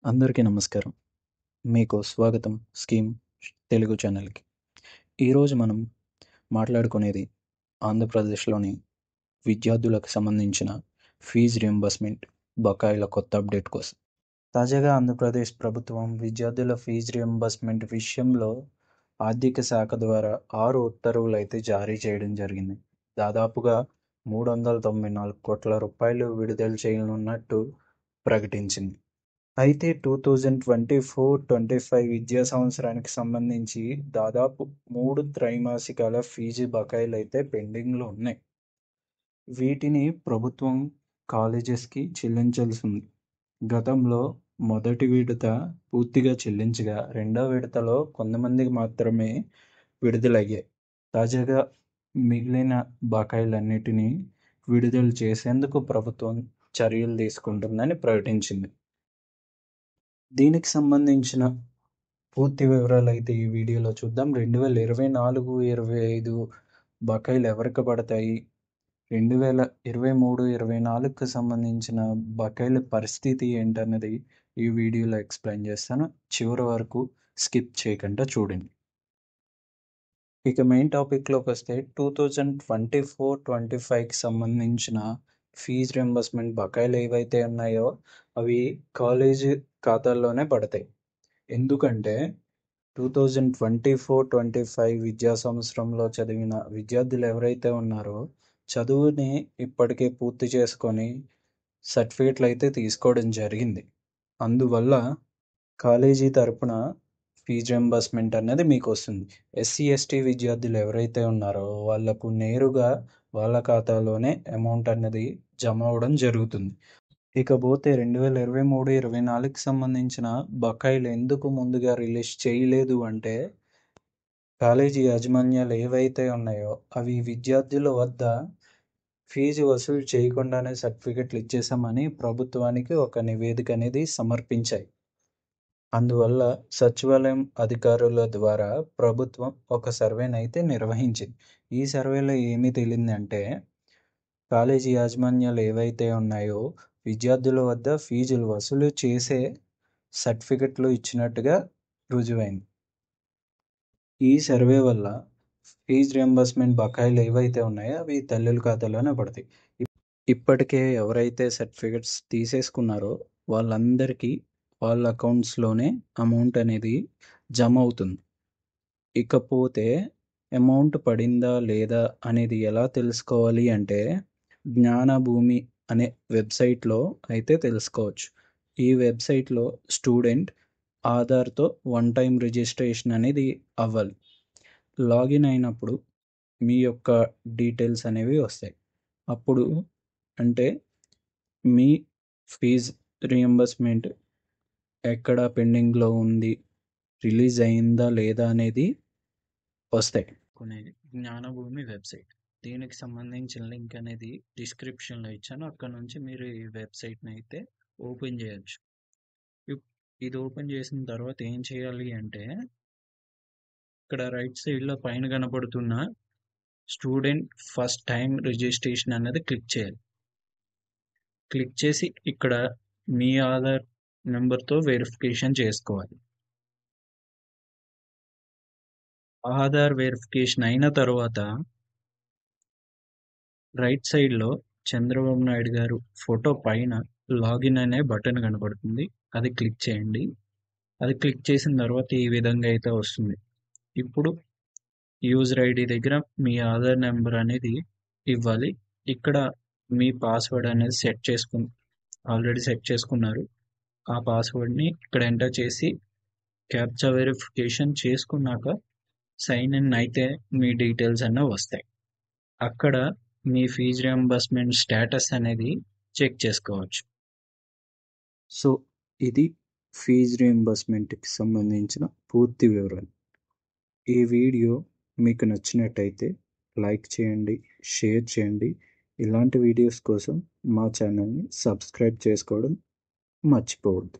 అందరికీ నమస్కారం. మీకు స్వాగతం స్కీమ్ తెలుగు ఛానల్‌కి. ఈరోజు మనం మాట్లాడుకునేది ఆంధ్రప్రదేశ్‌లోని విద్యార్థులకు సంబంధించిన ఫీజు రీయింబర్స్‌మెంట్ బకాయిల కొత్త అప్డేట్ కోసం. తాజాగా ఆంధ్రప్రదేశ్ ప్రభుత్వం విద్యార్థుల ఫీజు రీయింబర్స్‌మెంట్ విషయంలో ఆర్థిక శాఖ ద్వారా 6 ఉత్తర్వులైతే జారీ చేయడం జరిగింది. దాదాపుగా 394 కోట్ల రూపాయలు విడుదల చేయనున్నట్టు ప్రకటించింది. అయితే 2024-25 విద్యా సంవత్సరానికి సంబంధించి దాదాపు 3 త్రైమాసికాల ఫీజు బకాయిలైతే పెండింగ్‌లో ఉన్నాయి. వీటిని ప్రభుత్వం కాలేజెస్‌కి చెల్లించాల్సి ఉంది. గతంలో మొదటి విడత పూర్తిగా చెల్లించగా, రెండో విడతలో కొంతమందికి మాత్రమే విడుదలయ్యాయి. తాజాగా మిగిలిన బకాయిలన్నిటినీ విడుదల చేసేందుకు ప్రభుత్వం చర్యలు తీసుకుంటుందని ప్రకటించింది. దీనికి సంబంధించిన పూర్తి వివరాలైతే ఈ వీడియోలో చూద్దాం. 2024-25 బకాయిలు ఎవరికి పడతాయి? 2023-24కి సంబంధించిన బకాయిల పరిస్థితి ఏంటన్నది ఈ వీడియోలో ఎక్స్‌ప్లెయిన్ చేస్తాను. చివరి వరకు స్కిప్ చేయకుండా చూడండి. ఇక మెయిన్ టాపిక్‌లోకొస్తే 2024-25కి సంబంధించిన ఫీజు రీయింబర్స్‌మెంట్ బకాయిలు ఏవైతే ఉన్నాయో అవి కాలేజీ ఖాతాల్లోనే పడతాయి. ఎందుకంటే 2024-25 విద్యా సంవత్సరంలో చదివిన విద్యార్థులు ఎవరైతే ఉన్నారో చదువుని ఇప్పటికే పూర్తి చేసుకొని సర్టిఫికేట్లు అయితే తీసుకోవడం జరిగింది. అందువల్ల కాలేజీ తరపున ఫీజు రీయింబర్స్‌మెంట్ అనేది మీకు వస్తుంది. ఎస్సీ, ఎస్టీ విద్యార్థులు ఎవరైతే ఉన్నారో వాళ్ళకు నేరుగా వాళ్ళ ఖాతాలోనే అమౌంట్ అన్నది జమ అవ్వడం జరుగుతుంది. ఇకపోతే 2023-24కి సంబంధించిన బకాయిలు ఎందుకు ముందుగా రిలీజ్ చేయలేదు అంటే, కాలేజీ యాజమాన్యాలు ఏవైతే ఉన్నాయో అవి విద్యార్థుల వద్ద ఫీజు వసూలు చేయకుండానే సర్టిఫికెట్లు ఇచ్చేసామని ప్రభుత్వానికి ఒక నివేదిక అనేది సమర్పించాయి. అందువల్ల సచివాలయం అధికారుల ద్వారా ప్రభుత్వం ఒక సర్వేనైతే నిర్వహించింది. ఈ సర్వేలో ఏమి తేలిందంటే, కాలేజీ యాజమాన్యాలు ఏవైతే ఉన్నాయో విద్యార్థుల వద్ద ఫీజులు వసూలు చేసే సర్టిఫికెట్లు ఇచ్చినట్టుగా రుజువైంది. ఈ సర్వే వల్ల ఫీజు రీయింబర్స్‌మెంట్ బకాయిలు ఏవైతే ఉన్నాయో అవి తల్లుల ఖాతాలోనే పడతాయి. ఇప్పటికే ఎవరైతే సర్టిఫికెట్స్ తీసేసుకున్నారో వాళ్ళందరికీ వాళ్ళ అకౌంట్స్‌లోనే అమౌంట్ అనేది జమ అవుతుంది. ఇకపోతే అమౌంట్ పడిందా లేదా అనేది ఎలా తెలుసుకోవాలి అంటే, జ్ఞానభూమి అనే వెబ్సైట్‌లో అయితే తెలుసుకోవచ్చు. ఈ వెబ్సైట్‌లో స్టూడెంట్ ఆధార్‌తో వన్ టైమ్ రిజిస్ట్రేషన్ అనేది అవ్వాలి. లాగిన్ అయినప్పుడు మీ యొక్క డీటెయిల్స్ అనేవి వస్తాయి. అప్పుడు అంటే మీ ఫీజ్ రీయింబర్స్‌మెంట్ ఎక్కడ పెండింగ్‌లో ఉంది, రిలీజ్ అయిందా లేదా అనేది వస్తాయి. జ్ఞానభూమి వెబ్సైట్. దీనికి సంబంధించిన లింక్ అనేది డిస్క్రిప్షన్‌లో ఇచ్చాను. అక్కడ నుంచి మీరు ఈ వెబ్సైట్‌ని అయితే ఓపెన్ చేయొచ్చు. ఇది ఓపెన్ చేసిన తర్వాత ఏం చేయాలి అంటే, ఇక్కడ రైట్ సైడ్‌లో పైన కనపడుతున్న స్టూడెంట్ ఫస్ట్ టైమ్ రిజిస్ట్రేషన్ అనేది క్లిక్ చేయాలి. క్లిక్ చేసి ఇక్కడ మీ ఆధార్ నెంబర్‌తో వెరిఫికేషన్ చేసుకోవాలి. ఆధార్ వెరిఫికేషన్ అయిన తర్వాత రైట్ సైడ్‌లో చంద్రబాబు నాయుడు గారు ఫోటో పైన లాగిన్ అనే బటన్ కనపడుతుంది. అది క్లిక్ చేయండి. అది క్లిక్ చేసిన తర్వాత ఈ విధంగా అయితే వస్తుంది. ఇప్పుడు యూజర్ ఐడి దగ్గర మీ ఆధార్ నెంబర్ అనేది ఇవ్వాలి. ఇక్కడ మీ పాస్వర్డ్ అనేది ఆల్రెడీ సెట్ చేసుకున్నారు. ఆ పాస్వర్డ్‌ని ఇక్కడ ఎంటర్ చేసి క్యాప్చా వెరిఫికేషన్ చేసుకున్నాక సైన్ ఇన్ అయితే మీ డీటెయిల్స్ అన్నీ వస్తాయి. అక్కడ మీ ఫీజు రీయింబర్స్‌మెంట్ స్టేటస్ అనేది చెక్ చేసుకోవచ్చు. సో, ఇది ఫీజు రీయింబర్స్‌మెంట్‌కి సంబంధించిన పూర్తి వివరాలు. ఈ వీడియో మీకు నచ్చినట్టయితే లైక్ చేయండి, షేర్ చేయండి. ఇలాంటి వీడియోస్ కోసం మా ఛానల్‌ని సబ్స్క్రైబ్ చేసుకోవడం మర్చిపోవద్దు.